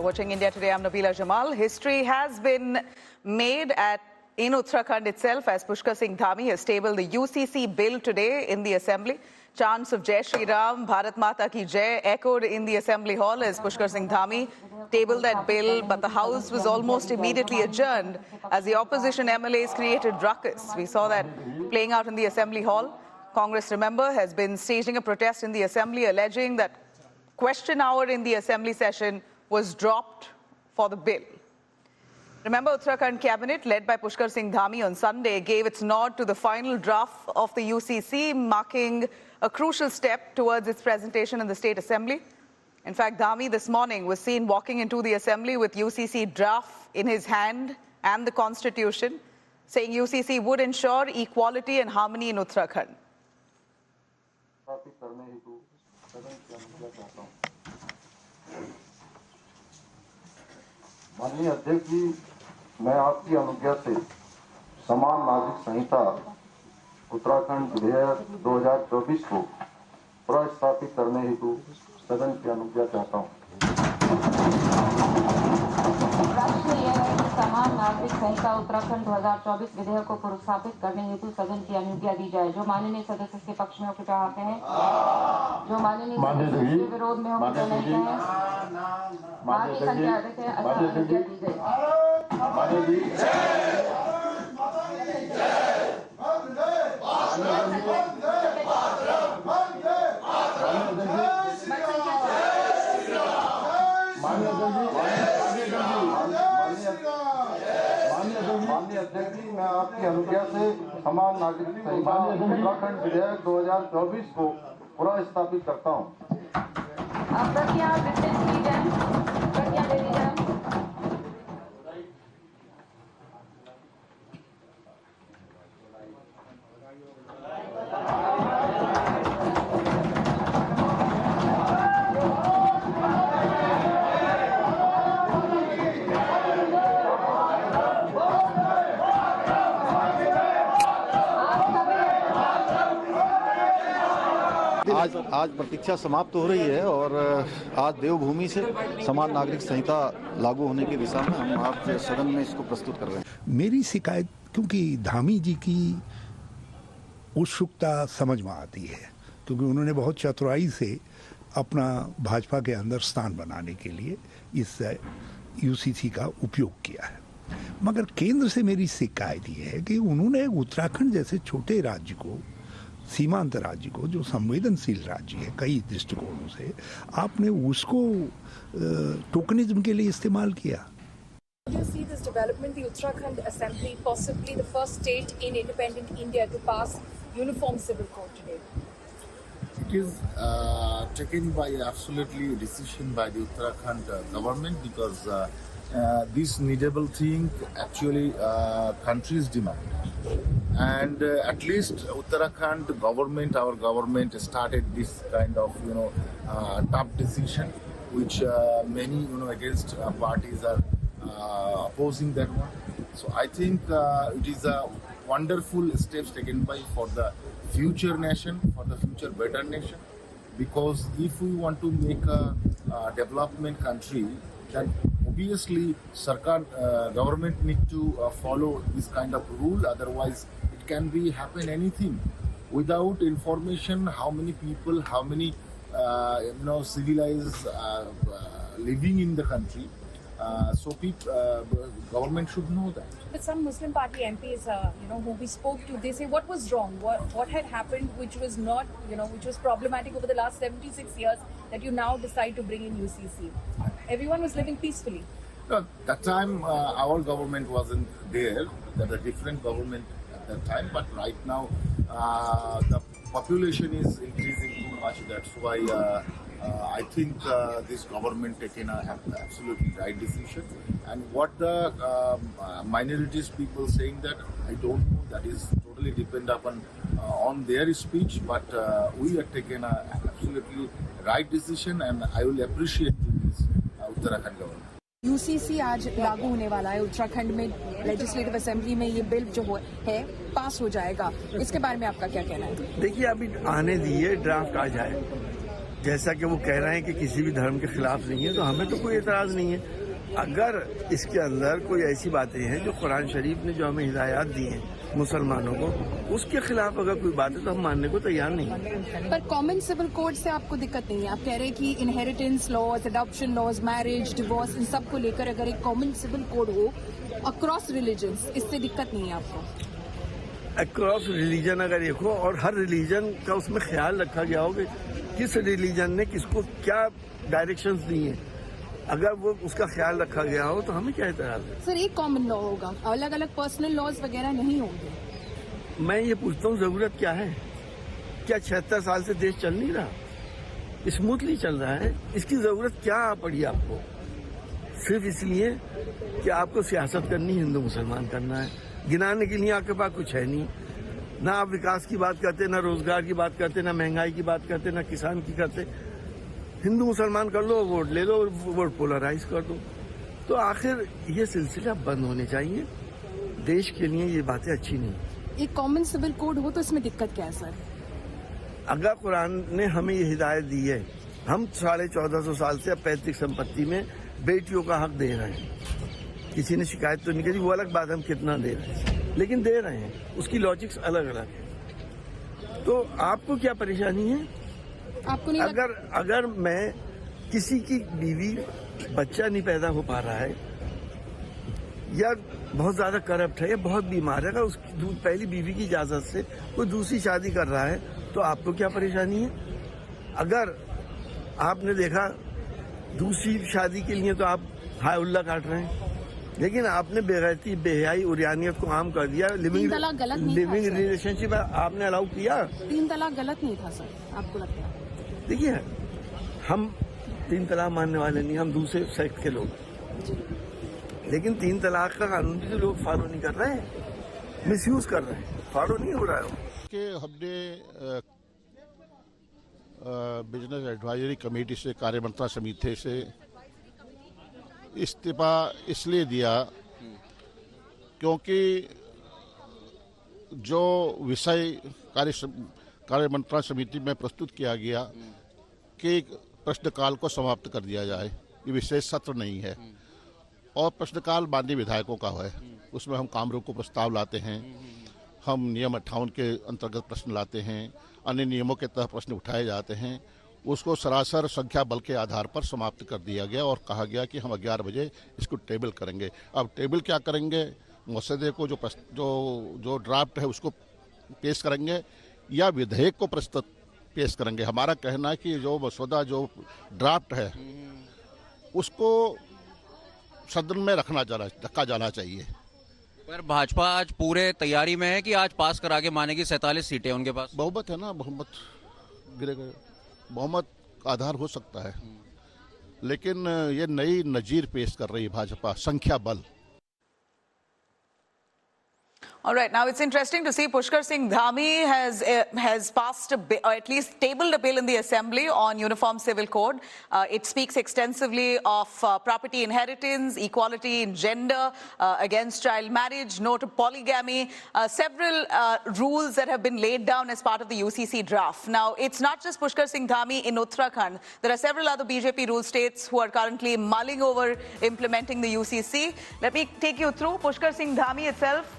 Watching India Today, I'm Nabila Jamal. History has been made in Uttarakhand itself as Pushkar Singh Dhami has tabled the UCC bill today in the Assembly. Chants of Jai Shri Ram, Bharat Mata Ki Jai echoed in the Assembly Hall as Pushkar Singh Dhami tabled that bill, but the House was almost immediately adjourned as the opposition MLAs created ruckus. We saw that playing out in the Assembly Hall. Congress, remember, has been staging a protest in the Assembly alleging that question hour in the Assembly session was dropped for the bill. Remember, Uttarakhand cabinet led by Pushkar Singh Dhami on Sunday gave its nod to the final draft of the UCC, marking a crucial step towards its presentation in the State Assembly. In fact, Dhami this morning was seen walking into the Assembly with UCC draft in his hand and the Constitution, saying UCC would ensure equality and harmony in Uttarakhand. माननीय अध्यक्ष जी, मैं आपकी अनुज्ञा से समान नागरिक संहिता उत्तराखंड विधेयक 2024 को प्रस्तावित करने हेतु सदन की अनुज्ञा चाहता हूं। प्रश्न यह है कि समान नागरिक संहिता उत्तराखंड 2024 विधेयक को प्रस्तावित करने हेतु सदन की अनुज्ञा दी जाए। जो माननीय सदस्य इसके पक्ष में हो कृपया हाथ हैं। जो माननीय सदस्य इसके विरोध में हो कृपया नहीं कहें। बाकी संख्या अधिक है, अनुज्ञा दी गई। माननीय अध्यक्ष जी, मैं आपकी अनुज्ञा से समान नागरिक संहिता उत्तराखंड विधेयक 2024 को प्रस्तावित करता हूं। प्रतिज्ञा वितरित की जाए, प्रतिज्ञा दे दी जाए। आज प्रतीक्षा समाप्त हो रही है और आज देवभूमि से समान नागरिक संहिता लागू होने की दिशा में हम आज सदन में इसको प्रस्तुत कर रहे हैं। मेरी शिकायत, क्योंकि धामी जी की उत्सुकता समझ में आती है, क्योंकि उन्होंने बहुत चतुराई से अपना भाजपा के अंदर स्थान बनाने के लिए इस यूसीसी का उपयोग किया है। मगर केंद्र से मेरी शिकायत ये है कि उन्होंने उत्तराखंड जैसे छोटे राज्य को, सीमांत राज्य को, जो संवेदनशील राज्य है कई दृष्टिकोणों से, आपने उसको टोकनिज्म के लिए इस्तेमाल किया। You see this development, the Uttarakhand Assembly, possibly the first state in independent India to pass uniform civil code today. It is taken by absolutely decision by the Uttarakhand government because this needable thing actually country's demand. And at least Uttarakhand government, our government started this kind of tough decision, which many against parties are opposing that one. So I think it is a wonderful steps taken by for the future nation, for the future better nation. Because if we want to make a development country, then obviously government need to follow this kind of rule. Otherwise, it can be happen anything without information. How many people, how many civilized living in the country. So government should know that. But some Muslim party MPs, who we spoke to, they say what was wrong, what had happened, which was not, which was problematic over the last 76 years that you now decide to bring in UCC. Everyone was living peacefully. No, that time our government wasn't there. There was a different government at that time. But right now the population is increasing too much. That's why I think this government taken a absolutely right decision. And what the minorities people saying that, I don't know. That is totally depend upon on their speech. But we have taken a absolutely right decision, and I will appreciate this Uttarakhand government. UCC आज लागू होने वाला है उत्तराखंड में, legislative assembly में ये bill जो है पास हो जाएगा, इसके बारे में आपका क्या कहना है? देखिए, अभी आने दिए, ड्राफ्ट आ जाए, जैसा कि वो कह रहे हैं कि किसी भी धर्म के खिलाफ नहीं है, तो हमें तो कोई एतराज़ नहीं है। अगर इसके अंदर कोई ऐसी बातें हैं जो कुरान शरीफ ने जो हमें हिदायत दी हैं मुसलमानों को, उसके खिलाफ अगर कोई बात है तो हम मानने को तैयार नहीं है। पर कॉमन सिविल कोड से आपको दिक्कत नहीं है? आप कह रहे हैं कि inheritance laws, adoption laws, marriage, divorce, इन सब को लेकर अगर एक कॉमन सिविल कोड हो अक्रॉस रिलीजन्स, इससे दिक्कत नहीं है आपको? अक्रॉस रिलीजन अगर एक हो और हर रिलीजन का उसमें ख्याल रखा गया हो कि किस रिलीजन ने किसको क्या डायरेक्शंस दी हैं, अगर वो उसका ख्याल रखा गया हो तो हमें क्या एतराज़ है? सर, एक कॉमन लॉ होगा, अलग अलग पर्सनल लॉज वगैरह नहीं होंगे। मैं ये पूछता हूँ ज़रूरत क्या है? क्या 76 साल से देश चल नहीं रहा, स्मूथली चल रहा है? इसकी ज़रूरत क्या पड़ी आपको? सिर्फ इसलिए कि आपको सियासत करनी, हिंदू मुसलमान करना है, गिनाने के लिए आपके पास कुछ है नहीं। ना आप विकास की बात करते, ना रोजगार की बात करते, ना महंगाई की बात करते, ना किसान की करते। हिंदू मुसलमान कर लो, वोट ले लो, वोट पोलराइज कर दो। तो आखिर ये सिलसिला बंद होने चाहिए। देश के लिए ये बातें अच्छी नहीं। एक कॉमन सिविल कोड हो तो इसमें दिक्कत क्या है सर? अगर कुरान ने हमें ये हिदायत दी है, हम 1450 साल से अब पैतृक संपत्ति में बेटियों का हक दे रहे हैं, किसी ने शिकायत तो नहीं करी, वो अलग बात, हम कितना दे रहे हैं, लेकिन दे रहे हैं, उसकी लॉजिक्स अलग अलग है। तो आपको क्या परेशानी है? आपको नहीं अगर मैं किसी की बीवी बच्चा नहीं पैदा हो पा रहा है, या बहुत ज्यादा करप्ट है, या बहुत बीमार है, अगर उसकी पहली बीवी की इजाजत से कोई दूसरी शादी कर रहा है तो आपको क्या परेशानी है? अगर आपने देखा दूसरी शादी के लिए तो आप हाय उल्ला काट रहे हैं, लेकिन आपने बेगैरती, बेहयाई, उरियानियत को आम कर दिया। लिविंग रिलेशनशिप आपने अलाउ किया। 3 तलाक गलत नहीं था सर, आपको लगता है? देखिए, हम 3 तलाक मानने वाले नहीं, हम दूसरे सेक्ट के लोग, लेकिन 3 तलाक का कानून भी तो लोग फॉलो नहीं कर रहे हैं, मिसयूज कर रहे हैं, फॉलो नहीं हो रहा है। कि हमने बिजनेस एडवाइजरी कमेटी से, कार्यमंत्रणा समिति से इस्तीफा इसलिए दिया क्योंकि जो विषय कार्यमंत्रणा समिति में प्रस्तुत किया गया कि प्रश्नकाल को समाप्त कर दिया जाए, ये विशेष सत्र नहीं है और प्रश्नकाल माननीय विधायकों का है। उसमें हम काम रोको प्रस्ताव लाते हैं, हम नियम 58 के अंतर्गत प्रश्न लाते हैं, अन्य नियमों के तहत प्रश्न उठाए जाते हैं। उसको सरासर संख्या बल के आधार पर समाप्त कर दिया गया और कहा गया कि हम 11 बजे इसको टेबल करेंगे। अब टेबल क्या करेंगे? मसौदे को जो ड्राफ्ट है उसको पेश करेंगे या विधेयक को प्रस्तुत पेश करेंगे। हमारा कहना है कि जो मसौदा, जो ड्राफ्ट है, उसको सदन में रखा जाना चाहिए। पर भाजपा आज पूरे तैयारी में है कि आज पास करा के मानेगी। 47 सीटें उनके पास, बहुमत है ना, बहुमत गिरेगा, बहुमत का आधार हो सकता है, लेकिन ये नई नजीर पेश कर रही है भाजपा, संख्या बल। All right, now it's interesting to see Pushkar Singh Dhami has passed a bill, or at least tabled a bill in the Assembly on Uniform Civil Code. It speaks extensively of property inheritance, equality in gender, against child marriage, no to polygamy, several rules that have been laid down as part of the UCC draft. Now, it's not just Pushkar Singh Dhami in Uttarakhand. There are several other BJP rule states who are currently mulling over implementing the UCC. Let me take you through Pushkar Singh Dhami itself.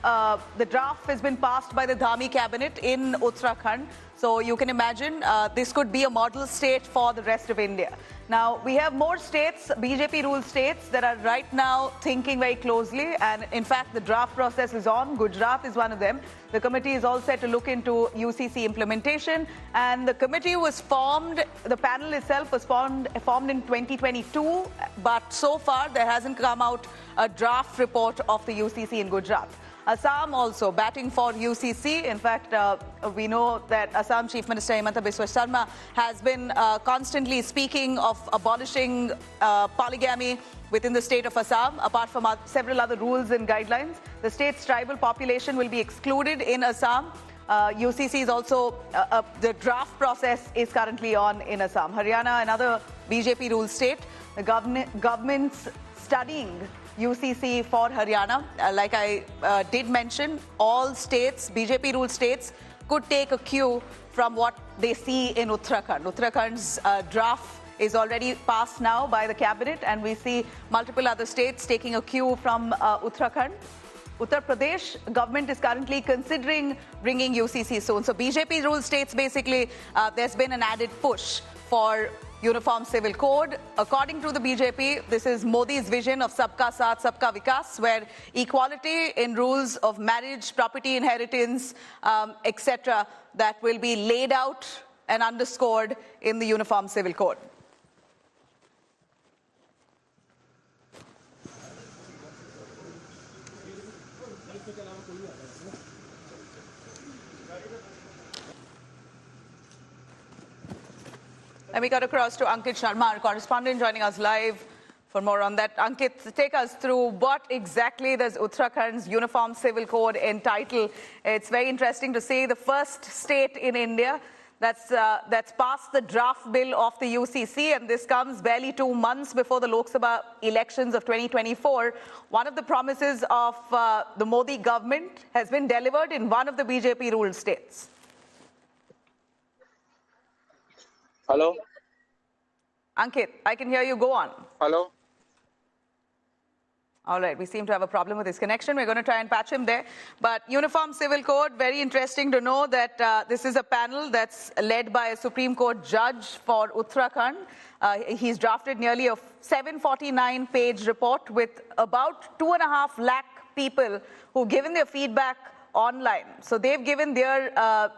The draft has been passed by the Dhami cabinet in Uttarakhand. So you can imagine this could be a model state for the rest of India. Now, we have more states, BJP ruled states, that are right now thinking very closely. And in fact, the draft process is on. Gujarat is one of them. The committee is all set to look into UCC implementation. And the committee was formed, the panel itself was formed in 2022. But so far, there hasn't come out a draft report of the UCC in Gujarat. Assam also batting for UCC. In fact, we know that Assam Chief Minister Himanta Biswa Sarma has been constantly speaking of abolishing polygamy within the state of Assam, apart from several other rules and guidelines. The state's tribal population will be excluded in Assam. UCC is also, the draft process is currently on in Assam. Haryana, another BJP ruled state, the government's studying UCC for Haryana. Like I did mention, all states, BJP ruled states, could take a cue from what they see in Uttarakhand. Uttarakhand's draft is already passed now by the cabinet, and we see multiple other states taking a cue from Uttarakhand. Uttar Pradesh government is currently considering bringing UCC soon. So BJP ruled states, basically, there's been an added push for uniform civil code. According to the BJP, this is Modi's vision of Sabka Saath, Sabka Vikas, where equality in rules of marriage, property inheritance, etc., that will be laid out and underscored in the uniform civil code. And we got across to Ankit Sharma, our correspondent, joining us live for more on that. Ankit, take us through what exactly does Uttarakhand's Uniform Civil Code entitle? It's very interesting to see the first state in India that's passed the draft bill of the UCC, and this comes barely 2 months before the Lok Sabha elections of 2024. One of the promises of the Modi government has been delivered in one of the BJP-ruled states. Hello? Ankit, I can hear you. Go on. Hello? All right, we seem to have a problem with his connection. We're going to try and patch him there. But Uniform Civil Code, very interesting to know that this is a panel that's led by a Supreme Court judge for Uttarakhand. He's drafted nearly a 749-page report with about 2.5 lakh people who've given their feedback online. So they've given their